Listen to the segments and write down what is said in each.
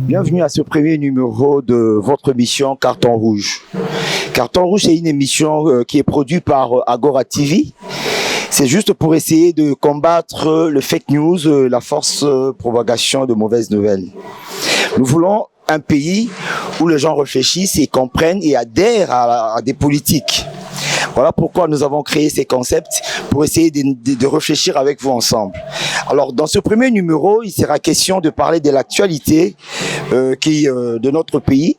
Bienvenue à ce premier numéro de votre émission Carton Rouge. Carton Rouge, c'est une émission qui est produite par Agora TV. C'est juste pour essayer de combattre le fake news, la force propagation de mauvaises nouvelles. Nous voulons un pays où les gens réfléchissent et comprennent et adhèrent à des politiques. Voilà pourquoi nous avons créé ces concepts pour essayer de réfléchir avec vous ensemble. Alors, dans ce premier numéro, il sera question de parler de l'actualité de notre pays.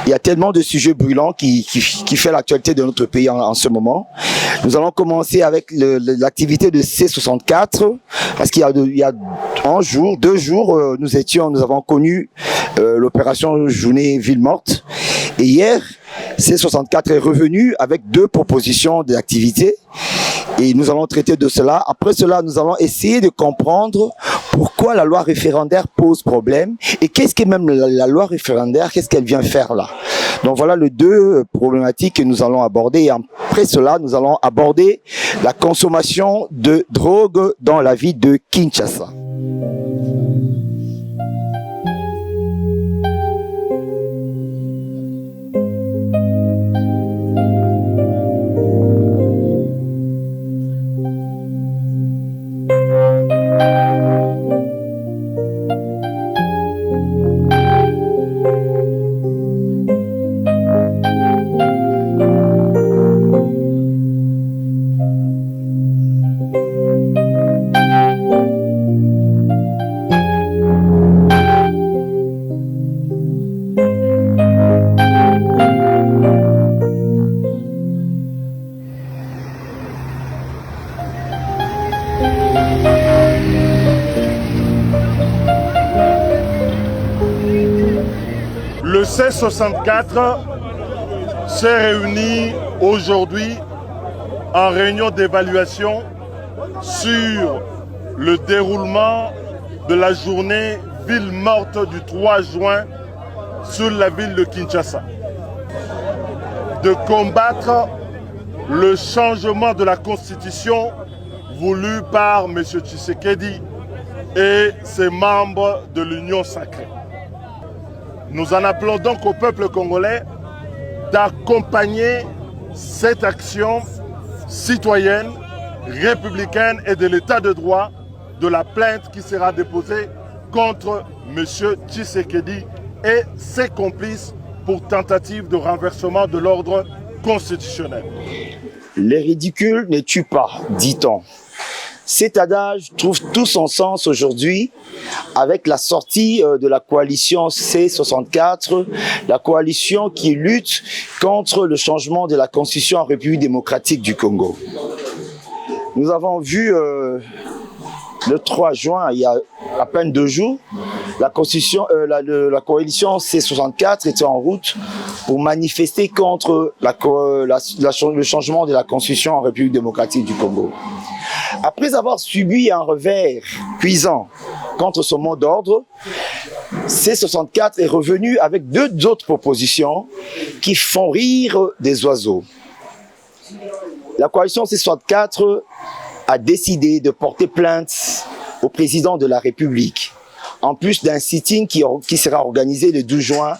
Il y a tellement de sujets brûlants qui fait l'actualité de notre pays en ce moment. Nous allons commencer avec l'activité de C64, parce qu'il y a deux jours, nous avons connu l'opération Journée Ville Morte. Et hier, C64 est revenu avec 2 propositions d'activité et nous allons traiter de cela. Après cela, nous allons essayer de comprendre pourquoi la loi référendaire pose problème et qu'est-ce que même la loi référendaire, qu'est-ce qu'elle vient faire là. Donc voilà les 2 problématiques que nous allons aborder et après cela, nous allons aborder la consommation de drogue dans la ville de Kinshasa. Le C64 s'est réuni aujourd'hui en réunion d'évaluation sur le déroulement de la journée ville morte du 3 juin sur la ville de Kinshasa. De combattre le changement de la constitution voulu par M. Tshisekedi et ses membres de l'Union sacrée. Nous en appelons donc au peuple congolais d'accompagner cette action citoyenne, républicaine et de l'état de droit de la plainte qui sera déposée contre M. Tshisekedi et ses complices pour tentative de renversement de l'ordre constitutionnel. Les ridicules ne tuent pas, dit-on. Cet adage trouve tout son sens aujourd'hui avec la sortie de la coalition C64, la coalition qui lutte contre le changement de la constitution en République démocratique du Congo. Nous avons vu le 3 juin, il y a à peine 2 jours, la coalition C64 était en route pour manifester contre le changement de la constitution en République démocratique du Congo. Après avoir subi un revers cuisant contre son mot d'ordre, C64 est revenu avec 2 autres propositions qui font rire des oiseaux. La coalition C64 a décidé de porter plainte au président de la République, en plus d'un sit-in qui sera organisé le 12 juin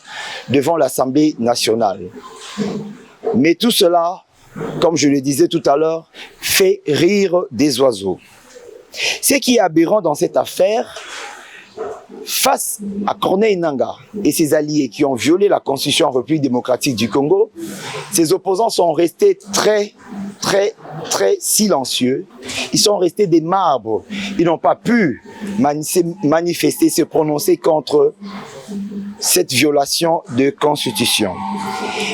devant l'Assemblée nationale. Mais tout cela, comme je le disais tout à l'heure, fait rire des oiseaux. Ce qui est aberrant dans cette affaire, face à Corneille Nangaa et ses alliés qui ont violé la Constitution en République démocratique du Congo, ses opposants sont restés très silencieux. Ils sont restés des marbres. Ils n'ont pas pu manifester, se prononcer contre cette violation de Constitution.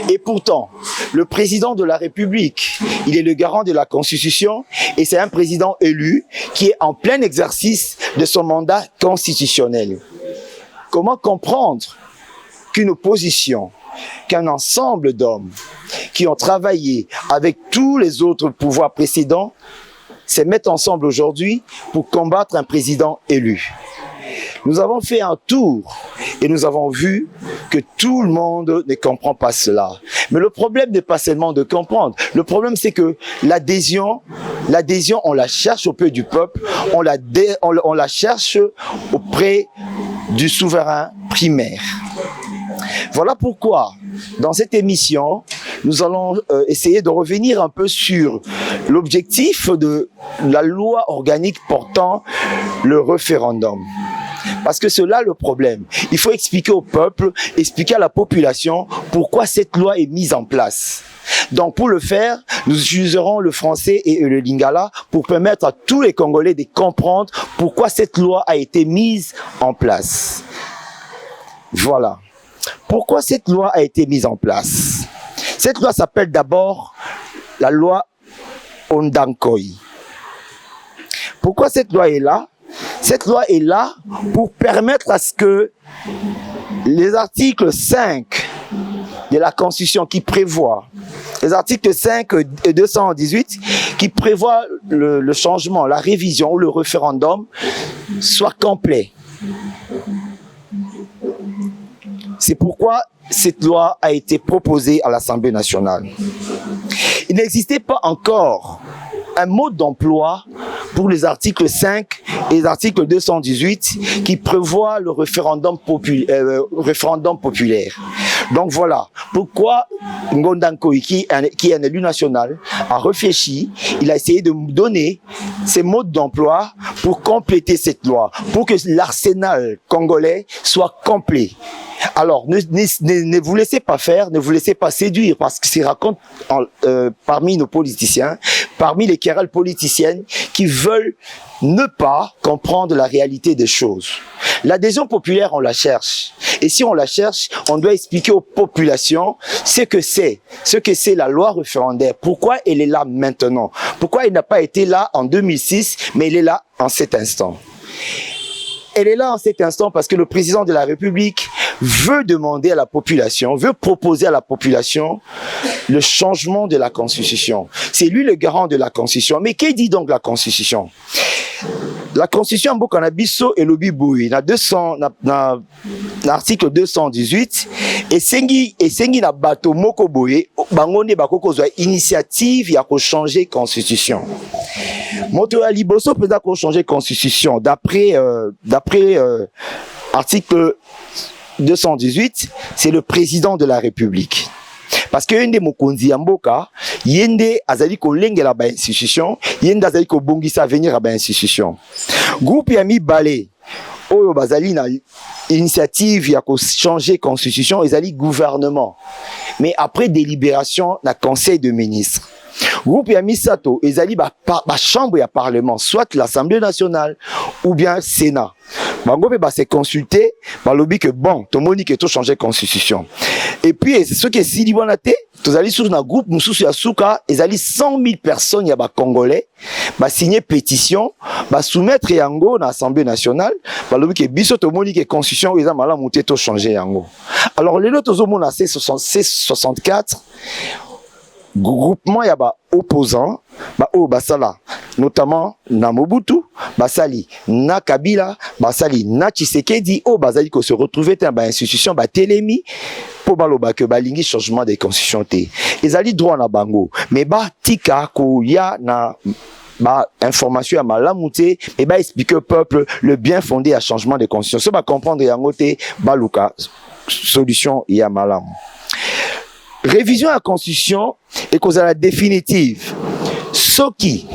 Et pourtant, le président de la République, il est le garant de la Constitution et c'est un président élu qui est en plein exercice de son mandat constitutionnel. Comment comprendre qu'une opposition qu'un ensemble d'hommes qui ont travaillé avec tous les autres pouvoirs précédents se mettent ensemble aujourd'hui pour combattre un président élu. Nous avons fait un tour et nous avons vu que tout le monde ne comprend pas cela. Mais le problème n'est pas seulement de comprendre. Le problème, c'est que l'adhésion, on la cherche auprès du peuple, on la cherche auprès du souverain primaire. Voilà pourquoi, dans cette émission, nous allons essayer de revenir un peu sur l'objectif de la loi organique portant le référendum. Parce que c'est là le problème. Il faut expliquer au peuple, expliquer à la population pourquoi cette loi est mise en place. Donc pour le faire, nous utiliserons le français et le lingala pour permettre à tous les Congolais de comprendre pourquoi cette loi a été mise en place. Voilà. Pourquoi cette loi a été mise en place? Cette loi s'appelle d'abord la loi Ondankoi. Pourquoi cette loi est là? Cette loi est là pour permettre à ce que les articles 5 de la Constitution qui prévoient, les articles 5 et 218 qui prévoient le changement, la révision ou le référendum soient complets. C'est pourquoi cette loi a été proposée à l'Assemblée nationale. Il n'existait pas encore un mode d'emploi pour les articles 5 et les articles 218 qui prévoient le référendum populaire. Donc voilà pourquoi Ngondankoi, qui est un élu national, a réfléchi, il a essayé de donner ces modes d'emploi pour compléter cette loi, pour que l'arsenal congolais soit complet. Alors, ne vous laissez pas faire, ne vous laissez pas séduire, parce que c'est raconte parmi nos politiciens, parmi les querelles politiciennes qui veulent ne pas comprendre la réalité des choses. L'adhésion populaire, on la cherche. Et si on la cherche, on doit expliquer aux populations ce que c'est la loi référendaire. Pourquoi elle est là maintenant? Pourquoi elle n'a pas été là en 2006, mais elle est là en cet instant? Elle est là en cet instant parce que le président de la République veut demander à la population, veut proposer à la population le changement de la Constitution. C'est lui le garant de la Constitution. Mais que dit donc la Constitution? La Constitution Mboka na biso elobi boui na l'article 218 esengi na bato moko boye bango nde bakokozwa initiative ya ko changer Constitution. Moto ya liboso peza ko changer Constitution d'après article 218, c'est le président de la République. Parce que yende mokonzi ya mboka, yende azali ko lengela ba institution, yende azali ko bongisa venir ba institution. Groupe ya mibale oyo bazali na initiative ya ko changer constitution, ezali gouvernement. Mais après délibération na conseil de ministres. Groupe ya misato ezali ba chambre ya parlement, soit l'Assemblée nationale ou bien Sénat. Bango pe ba se consulter, ba lobi que bon, to moni que to changer constitution. Et puis c'est ce que si libana te, to zali sur na groupe mususu ya suka, ezali 100 000 personnes ya ba congolais, ba signer pétition, ba soumettre yango na Assemblée nationale, ba lobi que biso to moni que constitution eza malamu te to changer yango. Alors les autres omona c'est 64 groupement ya ba opposants ba o basala notamment na Mobutu basali na Kabila basali na Tshisekedi o bazali ko se retrouver dans ba institution ba telemi po baloba que balingi changement de constitution te ezali droit na bango mais ba tika ko ya na ba information ya malamu te et ba expliquer au peuple le bien fondé à changement de constitution so ba comprendre yango te baluka solution ya malamu. Révision à la Constitution et cause à la définitive. Ce qui,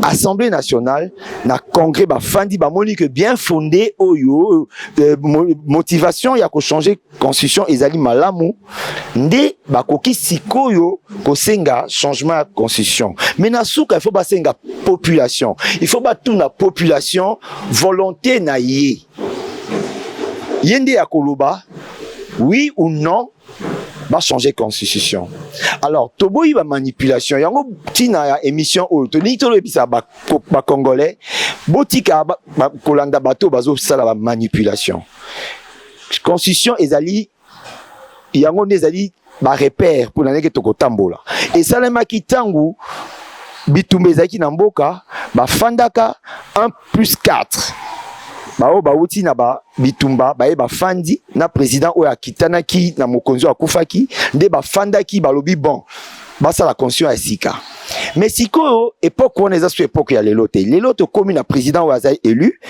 Assemblée nationale, na congrès, ba fandi, ba monique bien fondé, oyo, motivation, ya ko changer Constitution, ezali malamu, nde, ba koki sikoyo, ko senga, changement à Constitution. Mais na souka, il faut ba senga population. Il faut ba tout na population, volonté na yé. Yende ya koloba, oui ou non, va changer constitution. Alors toboyi ba manipulation yango tina ya émission o to ni to le bisa ba congolais botika ba kolanda bato bazo sala ba manipulation. Constitution ezali yango nezali ba repère pour l'année que tokotambola et salama kitangu bitumba ezaki na mboka ba fandaka 1+4 bao bauti na ba bitumba baye ba fandi na président oyo akitanaki na mokonzi akufaki nde ba fandaki balobi bon basa la constitution ya sika mais sikoyo époque on est sous époque ya lelo te komi na président oyo azali élu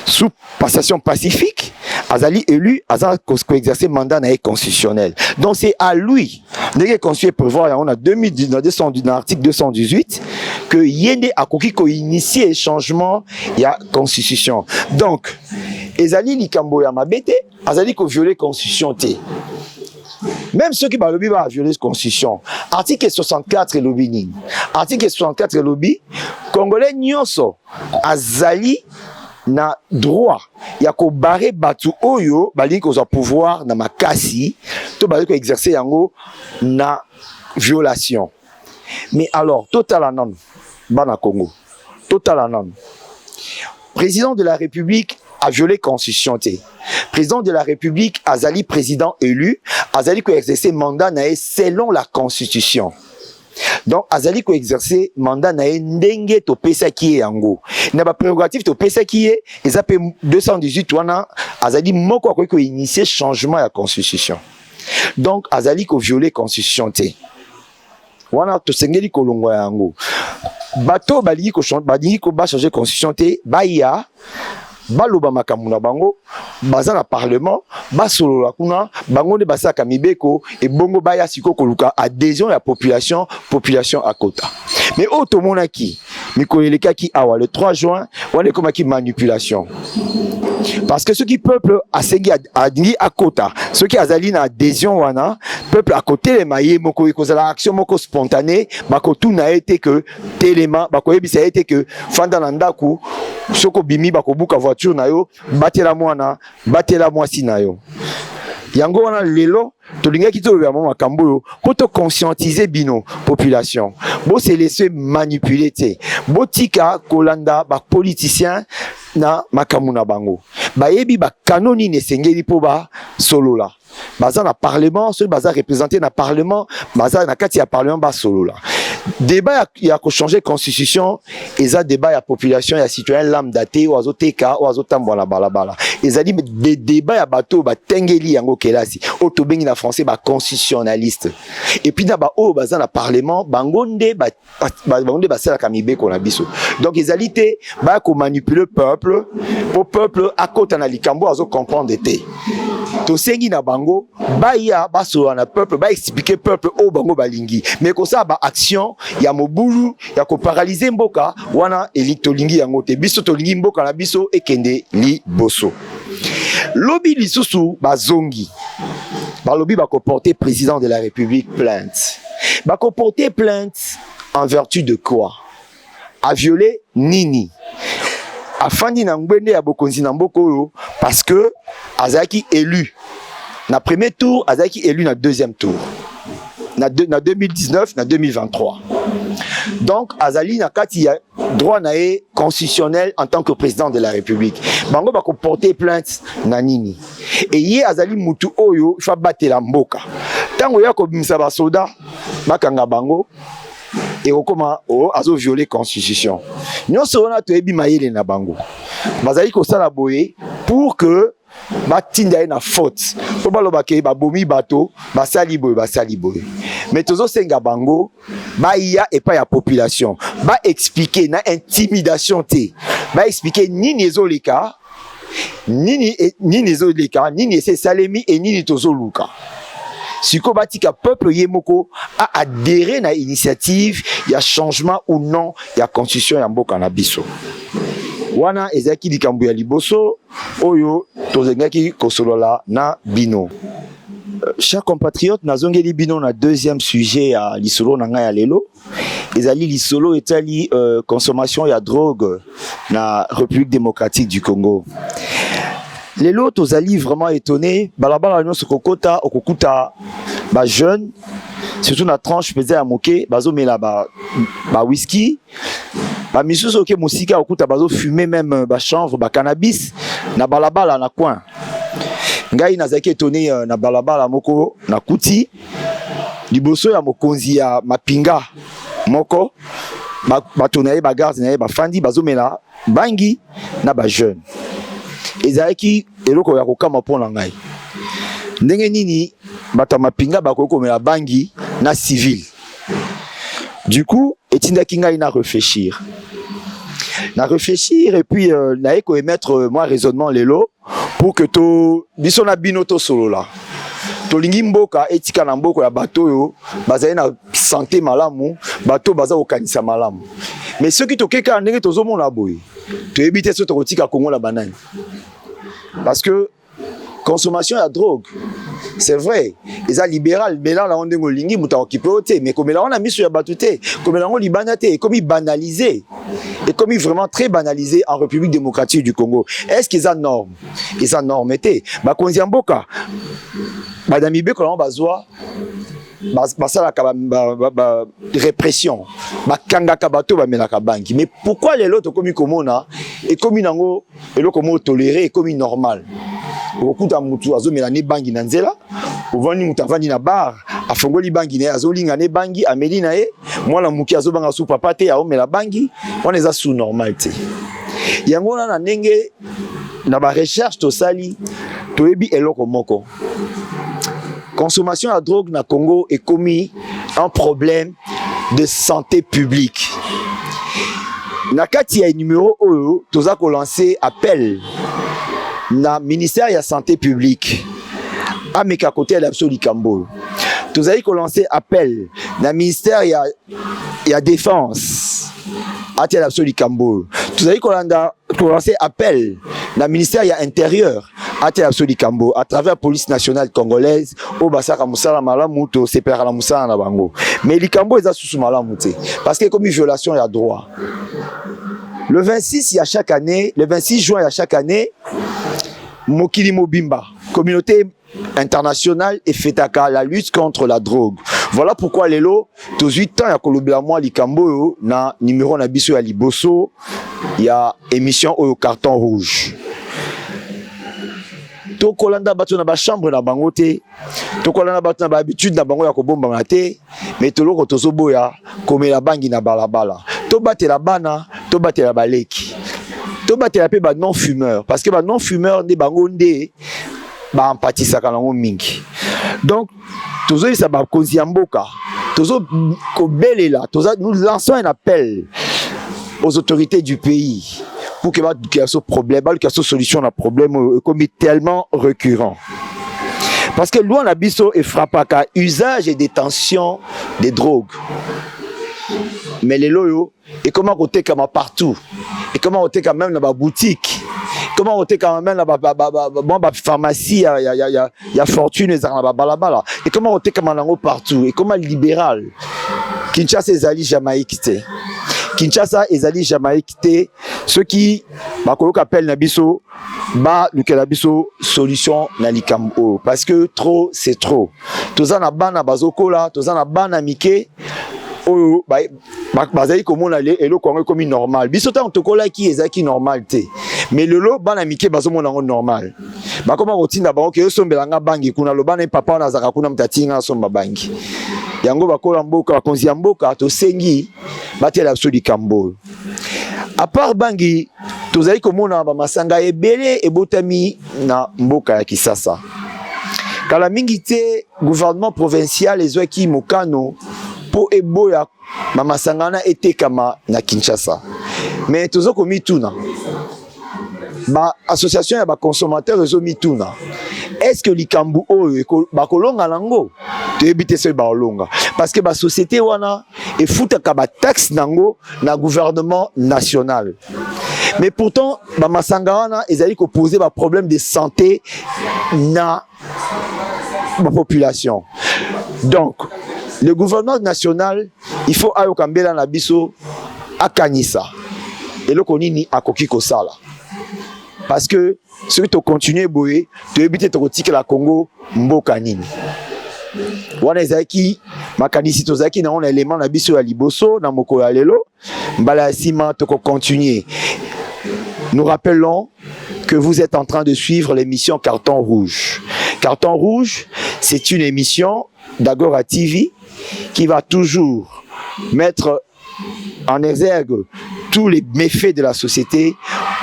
sous passation pacifique azali élu azali exercer mandat na constitutionnel donc c'est à lui de constituer prévoir on a 2019 dans l'article 218 que yende akoki ko initier changement ya constitution donc ezali likambo ya mabete azali ko violer constitution te. Même ceux qui balobi va violer la constitution. Article 64 lobby. Article 64 lobby. Congolais nyonso azali na droit ya ko barrer batu oyo bali ko za pouvoir na makasi to bali ko exercer yango na violation. Mais alors total anan bana Congo. Total anan. Président de la République a violé la constitution. Président de la République, azali président élu, azali ko exercer mandat nae selon la constitution. Donc azali ko exercer mandat nae ndenge to pesa ki yango. Na ba prérogative to pesa ki ezape 218 wana azali moko ko initier changement ya constitution. Donc azali ko violer constitution te. Wana to sengeli ko longwa yango. Bato bali ko changer constitution te, baya baloba makambo na bango baza na parlement basolola kuna bango ne basaka mibeko et bongo baya siko koluka adhésion ya population à kota mais otomonaki mikoleleka ki awa le 3 juin on est comme qui manipulation parce que ceux qui peuple asengi adingi à kota ceux qui azali na adhésion wana peuple à côté les maye moko ekozala action moko spontanée bakotu na été que téléma bakoyebisa été que fanda na ndaku soko bimi bakobuka voiture na yo batela mwana batela mwasi na yo yango wana lelo tolinga kito ya mama kambo poto conscientiser bino population bo se laisser manipuler te botika kolanda ba politiciens na makamuna bango bayebi ba kanoni ne sengeli po ba solola baza na parlement ceux baza représenter na parlement baza na kati ya parlement ba solola débat ya ko changer constitution eza débat ya population ya citoyen lambda te oazo teka oazo tambola balabala ezali des débats ya bato ba tengeli yango kelasi oto bengi na français ba constitutionnaliste et puis na ba o baza na parlement bangonde bangonde basala kamibeko na biso donc ezali te ba ko manipuler peuple au peuple akota na likambo azo comprendre te to sengi na bango ba ya baso na peuple ba expliquer peuple o bango balingi mais ko sa ba action ya mobulu ya ko paralyser mboka wana elito lingi yango te biso to lingi mboka na biso ekende li boso lobi lisusu bazongi balobi ba ko porter président de la République plainte ba ko porter plainte en vertu de quoi a violé nini afandi na ngwende ya bokonzi na mboko parce que azaki élu na premier tour azaki élu na deuxième tour na 2019 na 2023 donc azali na kati ya droit nae constitutionnel en tant que président de la République bango ba ko porter plainte na nini et ye azali mutu oyo fa batela mboka tango ya ko bimisa ba soda bakanga bango et okoma o azo violer constitution nyonso wana to ebi mayele na bango bazali ko sala boye pour que batinda na faute po baloba ke babomi bato basali boye mais tozo senga bango ba ya et pas ya population ba expliquer na intimidation te ba expliquer nini ezoleka nini ezoleka nini ese salemi et nini tozoluka siko batika peuple yemoko a adhéré na initiative ya changement ou non ya constitution ya mboka na biso wana ezaki likambo ya liboso oyo tozengaki kosolola na bino. Chers compatriotes, nazongeli bino na deuxième sujet ya lisolo na nga ya lelo ezali lisolo etali consommation ya drogue na République démocratique du Congo. Lelo tozali vraiment étonné balabala nyonso kokota okukuta ba jeune surtout na tranche pesé à moke bazo mela ba whisky ba misusu ke musika okuta bazo fumer même ba chanvre ba cannabis na balabala na coin ngai nazaki étonné na balabala moko na kuti liboso ya mokonzi ya mapinga moko bato na ye bagarde na ye bafandi bazomela bangi na bajeune ezalaki eloko ya kokama mpo na ngai ndenge nini bato ya mapinga bakoki komela bangi na civil. Du coup etindaki ngai na réfléchir et puis naye ko émettre moi raisonnement lelo pour que to biso na bino to solo la tolingi mboka etika na mboko ya bato yo bazali na santé malamu bato baza kokanisa malamu mais ceux qui tokeka ndenge tozomona boye toyebi te so tokotika Congo la banane parce que consommation ya drogue c'est vrai ils a libéral mais là on ndenge lingi muta okipote mais comme là on a mis sur ya batute comme là on libana te et comme il banalisé et comme il vraiment très banalisé en République démocratique du Congo. Est-ce qu'ils ont norme été ba konzi mboka madame Ibe kolon bazwa basala ka ba répression ba kangaka bato ba melaka banki mais pourquoi les autres comme komona et comme nango eloko mo toléré et comme normal beaucoup de mutu azomela ne bangi na nzela ovani mutavandi na bar afongoli bangi ne azolinga ne bangi ameli na ye mwana muki azobanga su papa te aomela bangi on eza sous normalité yango na ndenge na ba recherche to sali toyebi eloko moko consommation de drogue na Congo est commis un problème de santé publique. Na kati ya numéro oyo toza ko lancer appel na ministère ya santé publique ameka côté la absolu Kambo. Toza ko lancer appel na ministère ya défense atel absolu Kambo. Toza ko lancer appel na ministère ya intérieur atel absolu Kambo à travers la police nationale congolaise au basaka musala malamu to separa la musala na bango mais likambo eza susu malamu te parce que comme une violation ya droit. Le 26 il y a chaque année, le 26 juin il y a chaque année Mokili Mobimba, communauté internationale et fêtaka la lutte contre la drogue. Voilà pourquoi lelo tous 8 ans ya kolobela moi likambo na numéro na biso ya liboso ya émission au carton rouge. To kolanda bato na ba chambre na bango te to kolanda bato na ba habitude na bango ya kobomba na te mais to loko tozoboya komela bangi na balabala to batela bana to batela baleki to batela pe ba non fumeur parce que ba non fumeur de bango nde ba empathisaka nango mingi donc tozo isa ba konzi ya mboka tozo kobelela tozo nous lançons un appel aux autorités du pays pour qu'il y ait ce problème, qu'il y ait ce solution à problème comme tellement récurrent. Parce que loin l'abisso est frappé à usage et détention des drogues. Mais les loyaux, et comment on t'est comme partout, et comment on t'est quand même dans la boutique, comment on t'est quand même dans la pharmacie, il y a fortune et balabala, et comment on t'est comme partout, et comment libéral, Kinshasa et Zali Jamaïque. Kinshasa ezali Jamaïque te ceux qui bakoloka appelle nabiso ba lukela biso solution na likambo parce que trop c'est trop toza na bana bazokola toza na bana mike oyo bazali komona le eloko ngo comme normal biso ta tokola ki ezaki normal te mais lelo bana mike bazomona ngo normal bakoma kotinda bango ke sombelanga bangi kuna lo bana papa na zaka kuna mtatinga somba bangi yango bakola mboka bakonzi ya mboka tosengi batela absolu Kambo. À part bangi tozali komona ba masanga ebele ebotami na mboka ya Kisasa kala mingi te gouvernement provincial ezwaki mokano po eboya ba masanga na etekama na Kinshasa mais tozo komi tuna ba association ya ba consommateurs ezomi tuna est-ce que likambu oyo bakolonga nango toyebite se baolonga parce que ba société wana efutaka ba taxe nango na gouvernement national mais pourtant ba masanga wana ezali ko poser ba problème de santé na ba population donc le gouvernement national il faut ayo kambela na biso akanisa eloko nini akoki kosala parce que si tu continues boye tu évites de retirer la Congo mboka nini wana ezaki makanisi tozaki na on élément na biso ya liboso na moko ya lelo mbala sima to continuer nous rappelons que vous êtes en train de suivre l'émission Carton Rouge. Carton Rouge, c'est une émission d'Agora TV qui va toujours mettre en exergue tous les méfaits de la société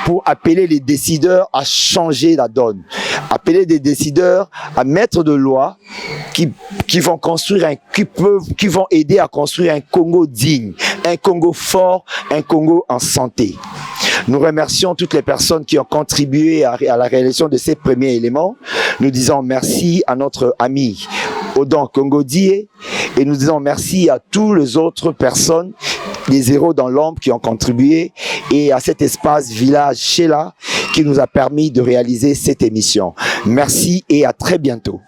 pour appeler les décideurs à changer la donne, appeler des décideurs à mettre de lois qui vont construire qui vont aider à construire un Congo digne, un Congo fort, un Congo en santé. Nous remercions toutes les personnes qui ont contribué à la réalisation de ces premiers éléments. Nous disons merci à notre ami Odon Congo-Dié et nous disons merci à toutes les autres personnes, les héros dans l'ombre qui ont contribué et à cet espace village Sheila qui nous a permis de réaliser cette émission. Merci et à très bientôt.